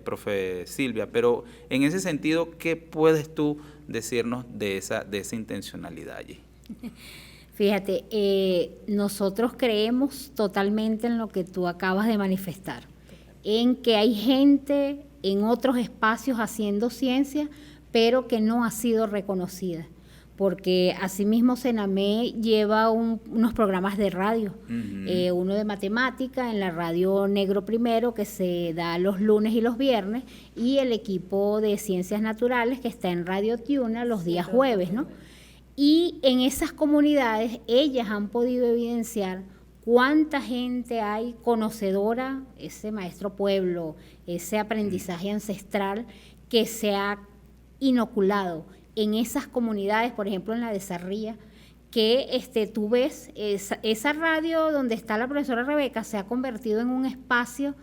profe Silvia, pero en ese sentido, ¿qué puedes tú decirnos de esa intencionalidad allí? Fíjate, nosotros creemos totalmente en lo que tú acabas de manifestar, en que hay gente en otros espacios haciendo ciencia, pero que no ha sido reconocida. Porque asimismo Senamé lleva unos programas de radio, uno de matemática en la radio Negro Primero, que se da los lunes y los viernes, y el equipo de ciencias naturales que está en Radio Tiuna los días jueves, ¿no? Y en esas comunidades ellas han podido evidenciar cuánta gente hay conocedora, ese maestro pueblo, ese aprendizaje ancestral que se ha inoculado en esas comunidades, por ejemplo en la de Sarría, que tú ves esa radio donde está la profesora Rebeca se ha convertido en un espacio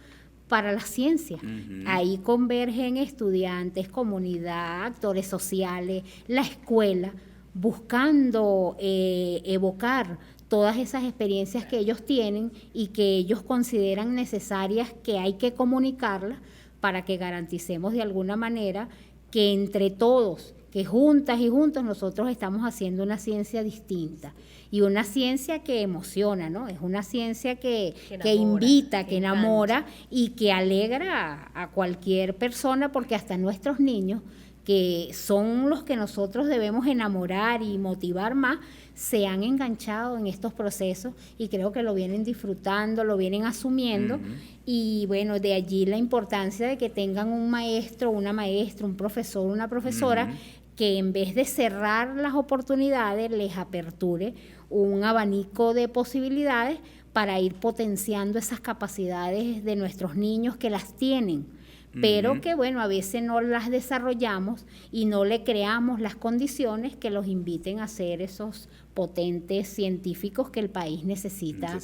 para la ciencia. Ahí convergen estudiantes, comunidad, actores sociales, la escuela, buscando evocar todas esas experiencias que ellos tienen y que ellos consideran necesarias, que hay que comunicarlas para que garanticemos de alguna manera que entre todos, que juntas y juntos nosotros estamos haciendo una ciencia distinta y una ciencia que emociona, ¿no? Es una ciencia que invita, que enamora y que alegra a cualquier persona, porque hasta nuestros niños, que son los que nosotros debemos enamorar y motivar más, se han enganchado en estos procesos y creo que lo vienen disfrutando, lo vienen asumiendo. Y bueno, de allí la importancia de que tengan un maestro, una maestra, un profesor, una profesora, que en vez de cerrar las oportunidades, les aperture un abanico de posibilidades para ir potenciando esas capacidades de nuestros niños que las tienen, pero que bueno, a veces no las desarrollamos y no le creamos las condiciones que los inviten a ser esos potentes científicos que el país necesita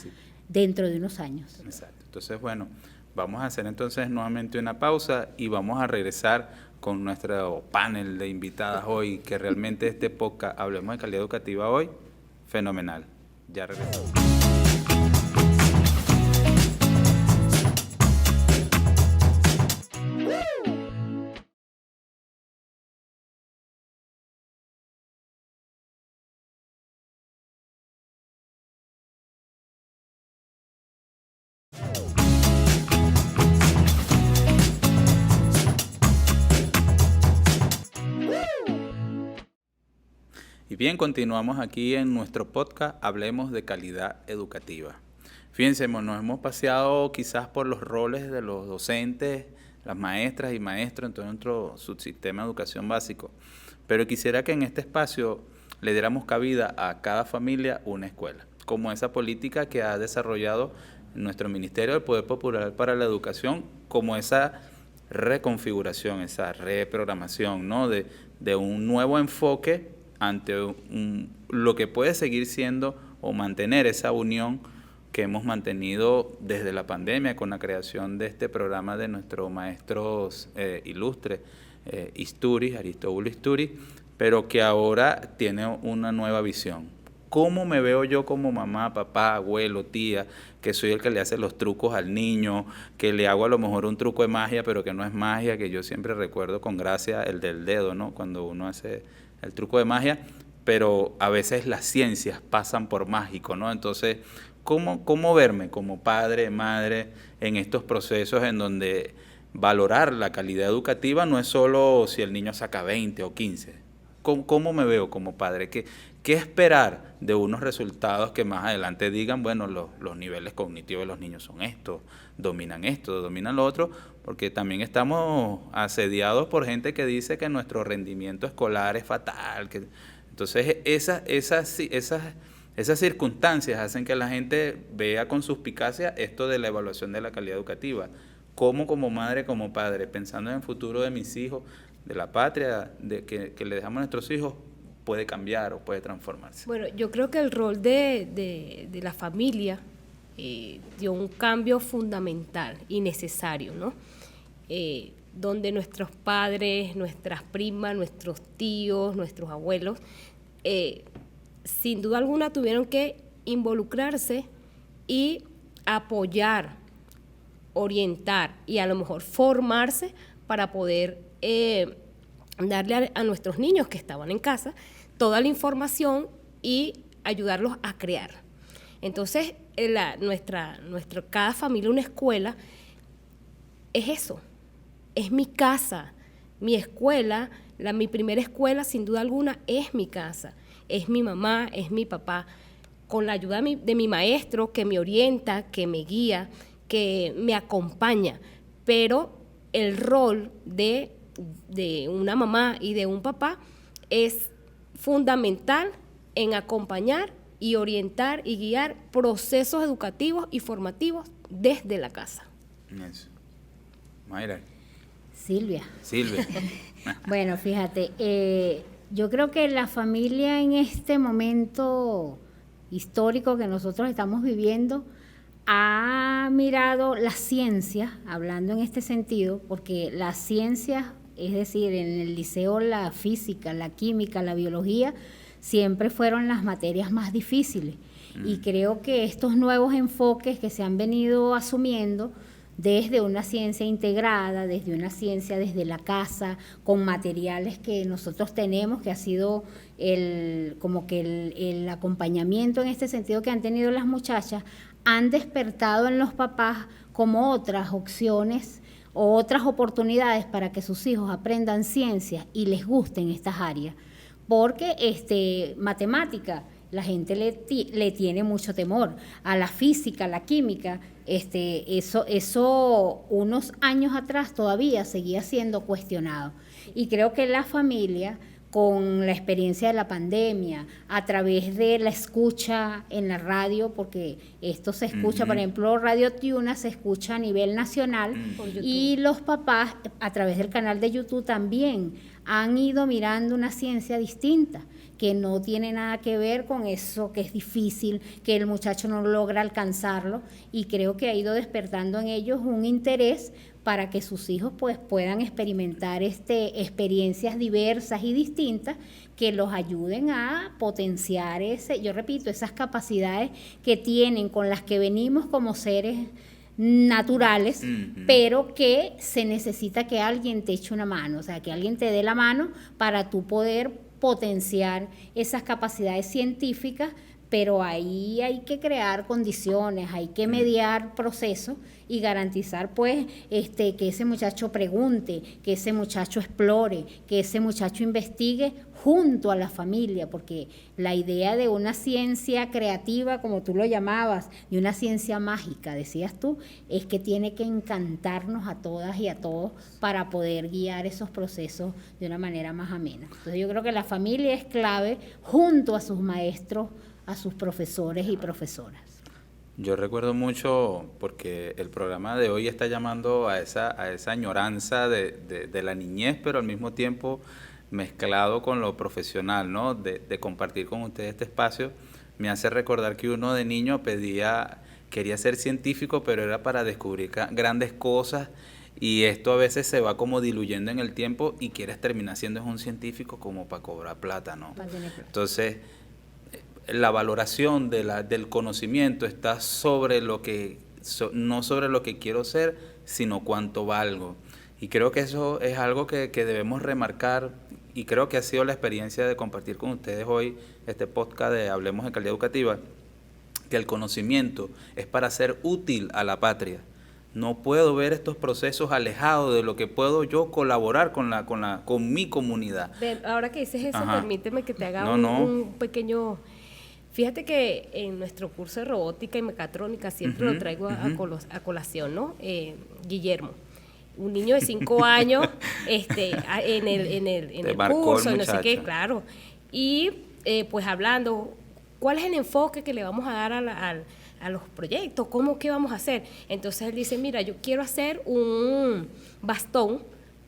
dentro de unos años. Exacto. Entonces, bueno, vamos a hacer entonces nuevamente una pausa y vamos a regresar con nuestro panel de invitadas hoy, que realmente este podcast, Hablemos de Calidad Educativa hoy, fenomenal. Ya regresamos. Y bien, continuamos aquí en nuestro podcast, Hablemos de Calidad Educativa. Fíjense, nos hemos paseado quizás por los roles de los docentes, las maestras y maestros en todo nuestro subsistema de educación básico, pero quisiera que en este espacio le diéramos cabida a cada familia una escuela, como esa política que ha desarrollado nuestro Ministerio del Poder Popular para la Educación, como esa reconfiguración, esa reprogramación, ¿no?, de un nuevo enfoque ante lo que puede seguir siendo o mantener esa unión que hemos mantenido desde la pandemia con la creación de este programa de nuestros maestros ilustres, Aristóbulo Istúriz, pero que ahora tiene una nueva visión. ¿Cómo me veo yo como mamá, papá, abuelo, tía, que soy el que le hace los trucos al niño, que le hago a lo mejor un truco de magia, pero que no es magia, que yo siempre recuerdo con gracia el del dedo, ¿no?, cuando uno hace el truco de magia, pero a veces las ciencias pasan por mágico, ¿no? Entonces, ¿cómo verme como padre, madre, en estos procesos en donde valorar la calidad educativa no es solo si el niño saca 20 o 15? ¿Cómo me veo como padre? ¿Qué esperar de unos resultados que más adelante digan, bueno, los niveles cognitivos de los niños son estos, dominan lo otro? Porque también estamos asediados por gente que dice que nuestro rendimiento escolar es fatal. Entonces, esas circunstancias hacen que la gente vea con suspicacia esto de la evaluación de la calidad educativa. ¿Cómo como madre, como padre, pensando en el futuro de mis hijos, de la patria que le dejamos a nuestros hijos, puede cambiar o puede transformarse? Bueno, yo creo que el rol de la familia dio un cambio fundamental y necesario, ¿no? Donde nuestros padres, nuestras primas, nuestros tíos, nuestros abuelos, sin duda alguna tuvieron que involucrarse y apoyar, orientar y a lo mejor formarse para poder darle a nuestros niños que estaban en casa toda la información y ayudarlos a crear. Entonces, cada familia, una escuela, es eso, es mi casa, mi escuela, mi primera escuela sin duda alguna es mi casa, es mi mamá, es mi papá, con la ayuda de mi maestro que me orienta, que me guía, que me acompaña, pero el rol de una mamá y de un papá es fundamental en acompañar y orientar y guiar procesos educativos y formativos desde la casa. Eso. Mayra. Silvia. Bueno, fíjate, yo creo que la familia en este momento histórico que nosotros estamos viviendo ha mirado la ciencia, hablando en este sentido, porque la ciencia, es decir, en el liceo la física, la química, la biología, siempre fueron las materias más difíciles. Y creo que estos nuevos enfoques que se han venido asumiendo desde una ciencia integrada, desde una ciencia desde la casa, con materiales que nosotros tenemos, que ha sido el acompañamiento en este sentido que han tenido las muchachas, han despertado en los papás como otras opciones o otras oportunidades para que sus hijos aprendan ciencias y les gusten estas áreas. Porque matemática, la gente le tiene mucho temor. A la física, a la química, eso unos años atrás todavía seguía siendo cuestionado. Y creo que la familia, con la experiencia de la pandemia, a través de la escucha en la radio, porque esto se escucha, por ejemplo, Radio Tiuna se escucha a nivel nacional, y los papás a través del canal de YouTube también han ido mirando una ciencia distinta, que no tiene nada que ver con eso que es difícil, que el muchacho no logra alcanzarlo, y creo que ha ido despertando en ellos un interés para que sus hijos pues puedan experimentar experiencias diversas y distintas que los ayuden a potenciar yo repito, esas capacidades que tienen, con las que venimos como seres naturales, pero que se necesita que alguien te eche una mano, o sea, que alguien te dé la mano para tú poder potenciar esas capacidades científicas, pero ahí hay que crear condiciones, hay que mediar procesos y garantizar pues que ese muchacho pregunte, que ese muchacho explore, que ese muchacho investigue junto a la familia, porque la idea de una ciencia creativa, como tú lo llamabas, de una ciencia mágica, decías tú, es que tiene que encantarnos a todas y a todos para poder guiar esos procesos de una manera más amena. Entonces yo creo que la familia es clave junto a sus maestros, a sus profesores y profesoras. Yo recuerdo mucho, porque el programa de hoy está llamando a esa añoranza de la niñez, pero al mismo tiempo mezclado con lo profesional, ¿no? De compartir con ustedes este espacio. Me hace recordar que uno de niño quería ser científico, pero era para descubrir grandes cosas, y esto a veces se va como diluyendo en el tiempo y quieres terminar siendo un científico como para cobrar plata, ¿no? Entonces, la valoración del conocimiento está sobre no sobre lo que quiero ser, sino cuánto valgo. Y creo que eso es algo que debemos remarcar, y creo que ha sido la experiencia de compartir con ustedes hoy este podcast de Hablemos de Calidad Educativa, que el conocimiento es para ser útil a la patria. No puedo ver estos procesos alejados de lo que puedo yo colaborar con mi comunidad. Ahora que dices eso, permíteme que te haga un pequeño... Fíjate que en nuestro curso de robótica y mecatrónica siempre lo traigo a colación, ¿no? Guillermo, un niño de 5 años en el curso, no sé qué, claro. Y pues hablando, ¿cuál es el enfoque que le vamos a dar a los proyectos? ¿Qué vamos a hacer? Entonces él dice, mira, yo quiero hacer un bastón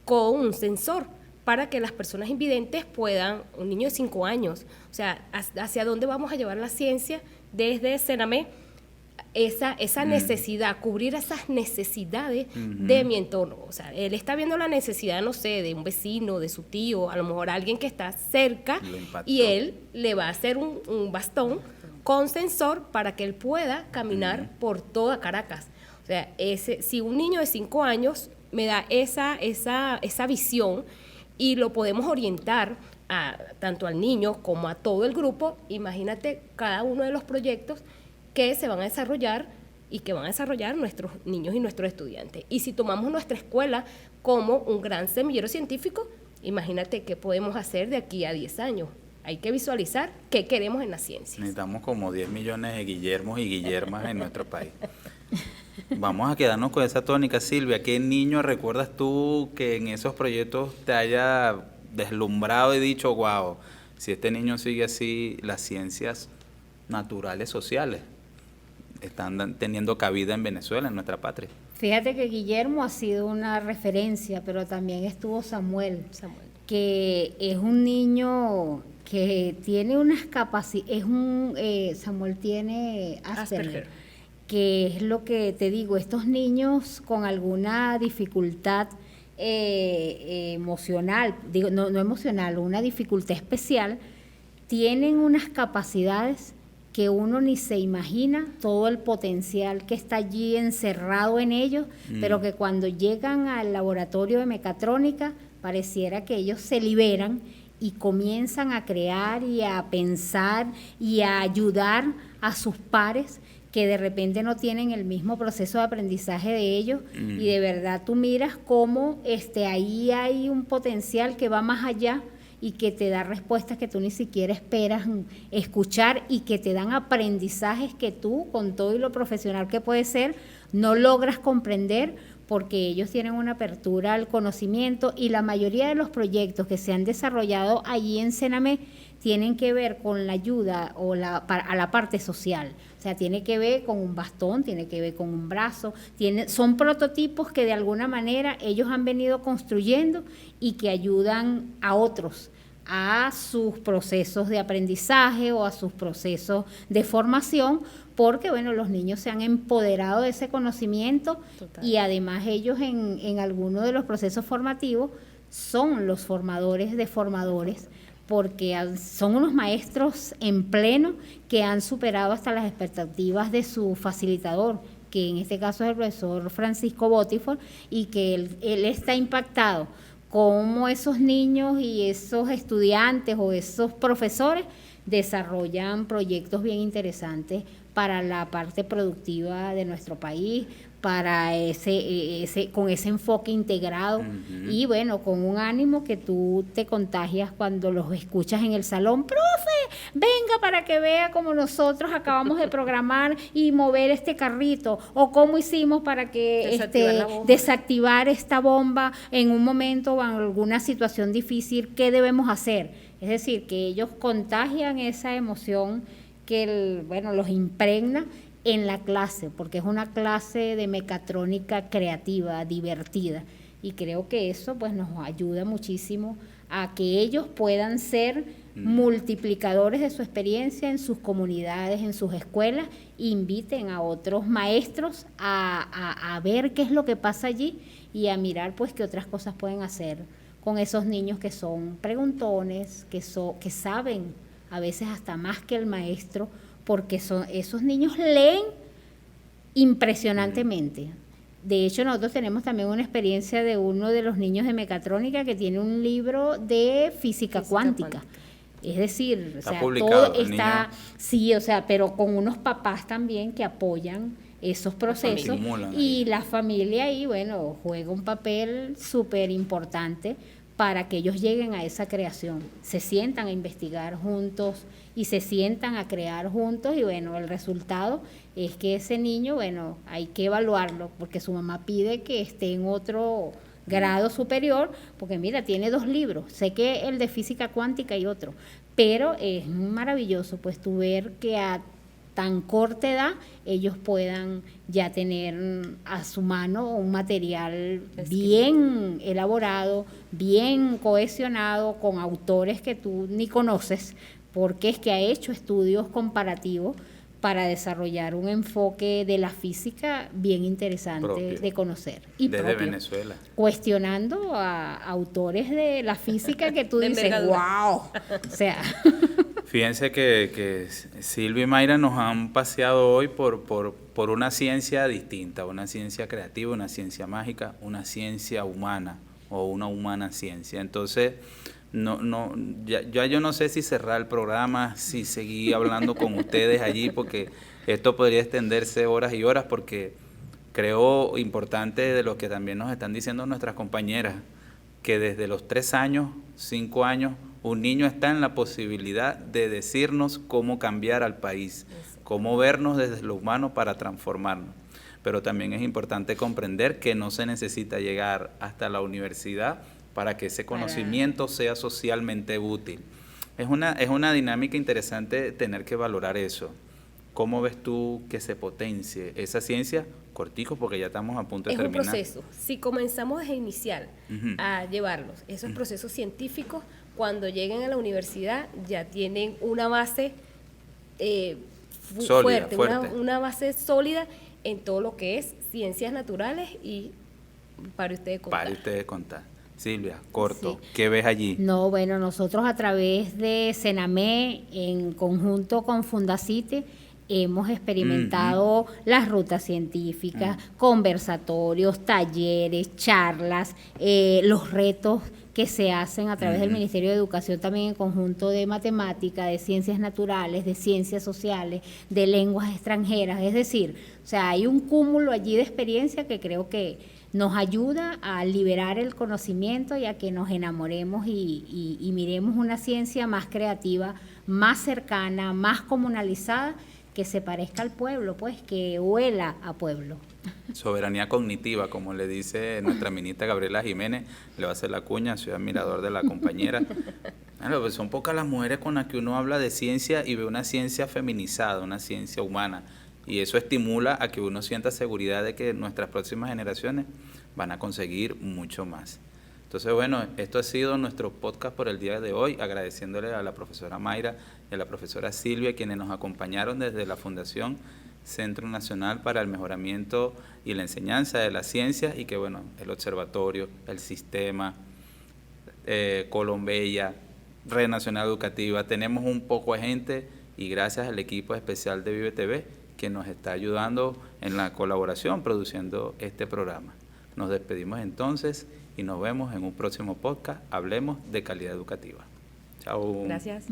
con un sensor, para que las personas invidentes puedan, un niño de 5 años, o sea, hacia dónde vamos a llevar la ciencia desde Sename, esa necesidad, cubrir esas necesidades de mi entorno. O sea, él está viendo la necesidad, no sé, de un vecino, de su tío, a lo mejor alguien que está cerca, y él le va a hacer un bastón con sensor para que él pueda caminar por toda Caracas. O sea, si un niño de 5 años me da esa visión, y lo podemos orientar tanto al niño como a todo el grupo, imagínate cada uno de los proyectos que se van a desarrollar y que van a desarrollar nuestros niños y nuestros estudiantes. Y si tomamos nuestra escuela como un gran semillero científico, imagínate qué podemos hacer de aquí a 10 años. Hay que visualizar qué queremos en la ciencia. Necesitamos como 10 millones de Guillermos y Guillermas en nuestro país. Vamos a quedarnos con esa tónica, Silvia. ¿Qué niño recuerdas tú que en esos proyectos te haya deslumbrado y dicho, wow, si este niño sigue así, las ciencias naturales sociales están teniendo cabida en Venezuela, en nuestra patria? Fíjate que Guillermo ha sido una referencia, pero también estuvo Samuel, que es un niño que tiene unas capacidades, Samuel tiene Asperger, que es lo que te digo, estos niños con alguna dificultad emocional, no emocional, una dificultad especial, tienen unas capacidades que uno ni se imagina, todo el potencial que está allí encerrado en ellos, pero que cuando llegan al laboratorio de mecatrónica pareciera que ellos se liberan y comienzan a crear y a pensar y a ayudar a sus pares que de repente no tienen el mismo proceso de aprendizaje de ellos, y de verdad tú miras cómo ahí hay un potencial que va más allá y que te da respuestas que tú ni siquiera esperas escuchar, y que te dan aprendizajes que tú, con todo y lo profesional que puede ser, no logras comprender, porque ellos tienen una apertura al conocimiento y la mayoría de los proyectos que se han desarrollado allí en Senamé tienen que ver con la ayuda a la parte social. O sea, tiene que ver con un bastón, tiene que ver con un brazo, son prototipos que de alguna manera ellos han venido construyendo y que ayudan a otros a sus procesos de aprendizaje o a sus procesos de formación, porque bueno, los niños se han empoderado de ese conocimiento. Total. Y además ellos en algunos de los procesos formativos son los formadores de formadores, porque son unos maestros en pleno que han superado hasta las expectativas de su facilitador, que en este caso es el profesor Francisco Botiford, y que él está impactado cómo esos niños y esos estudiantes o esos profesores desarrollan proyectos bien interesantes para la parte productiva de nuestro país, para con ese enfoque integrado. Uh-huh. Y bueno, con un ánimo que tú te contagias cuando los escuchas en el salón. ¡Profe, venga para que vea cómo nosotros acabamos de programar y mover este carrito! O cómo hicimos para que desactivar esta bomba en un momento o en alguna situación difícil. ¿Qué debemos hacer? Es decir, que ellos contagian esa emoción que los impregna en la clase, porque es una clase de mecatrónica creativa, divertida, y creo que eso pues nos ayuda muchísimo a que ellos puedan ser multiplicadores de su experiencia en sus comunidades, en sus escuelas, e inviten a otros maestros a ver qué es lo que pasa allí y a mirar pues qué otras cosas pueden hacer con esos niños que son preguntones, que saben a veces hasta más que el maestro, porque esos niños leen impresionantemente. De hecho, nosotros tenemos también una experiencia de uno de los niños de mecatrónica que tiene un libro de física cuántica. Es decir, está publicado, todo está, sí, pero con unos papás también que apoyan esos procesos y la familia ahí, juega un papel súper importante para que ellos lleguen a esa creación, se sientan a investigar juntos y se sientan a crear juntos y el resultado es que ese niño, hay que evaluarlo porque su mamá pide que esté en otro grado superior, porque mira, tiene 2 libros, sé que el de física cuántica y otro, pero es maravilloso pues tú ver que a tan corta edad ellos puedan ya tener a su mano un material bien elaborado, bien cohesionado, con autores que tú ni conoces, porque es que ha hecho estudios comparativos para desarrollar un enfoque de la física bien interesante propio, de conocer. Y desde propio, Venezuela. Cuestionando a autores de la física que tú dices, ¡wow! O sea... Fíjense que Silvia y Mayra nos han paseado hoy por una ciencia distinta, una ciencia creativa, una ciencia mágica, una ciencia humana o una humana ciencia. Entonces, yo no sé si cerrar el programa, si seguir hablando con ustedes allí, porque esto podría extenderse horas y horas, porque creo importante de lo que también nos están diciendo nuestras compañeras, que desde los 3 años, 5 años, un niño está en la posibilidad de decirnos cómo cambiar al país, cómo vernos desde lo humano para transformarnos. Pero también es importante comprender que no se necesita llegar hasta la universidad para que ese conocimiento sea socialmente útil. Es una dinámica interesante tener que valorar eso. ¿Cómo ves tú que se potencie esa ciencia? Cortico, porque ya estamos a punto de terminar. Es un proceso. Si comenzamos desde inicial a llevarlos, esos procesos científicos, cuando lleguen a la universidad ya tienen una base fuerte. Una base sólida en todo lo que es ciencias naturales y para ustedes contar. Silvia, corto, sí. ¿Qué ves allí? No, nosotros a través de Senamé, en conjunto con Fundacite, hemos experimentado las rutas científicas, conversatorios, talleres, charlas, los retos que se hacen a través del Ministerio de Educación también en conjunto de matemática, de ciencias naturales, de ciencias sociales, de lenguas extranjeras. Es decir, hay un cúmulo allí de experiencia que creo que nos ayuda a liberar el conocimiento y a que nos enamoremos y miremos una ciencia más creativa, más cercana, más comunalizada, que se parezca al pueblo, pues, que huela a pueblo. soberanía cognitiva, como le dice nuestra ministra Gabriela Jiménez, le va a hacer la cuña, soy admirador de la compañera. Bueno, pues son pocas las mujeres con las que uno habla de ciencia y ve una ciencia feminizada, una ciencia humana, y eso estimula a que uno sienta seguridad de que nuestras próximas generaciones van a conseguir mucho más. Entonces, bueno, esto ha sido nuestro podcast por el día de hoy, agradeciéndole a la profesora Mayra y a la profesora Silvia, quienes nos acompañaron desde la Fundación Centro Nacional para el Mejoramiento y la Enseñanza de las Ciencias, y que, bueno, el observatorio, el sistema, Colombella, Red Nacional Educativa, tenemos un poco de gente, y gracias al equipo especial de Vive TV, que nos está ayudando en la colaboración produciendo este programa. Nos despedimos entonces y nos vemos en un próximo podcast. Hablemos de calidad educativa. Chao. Gracias.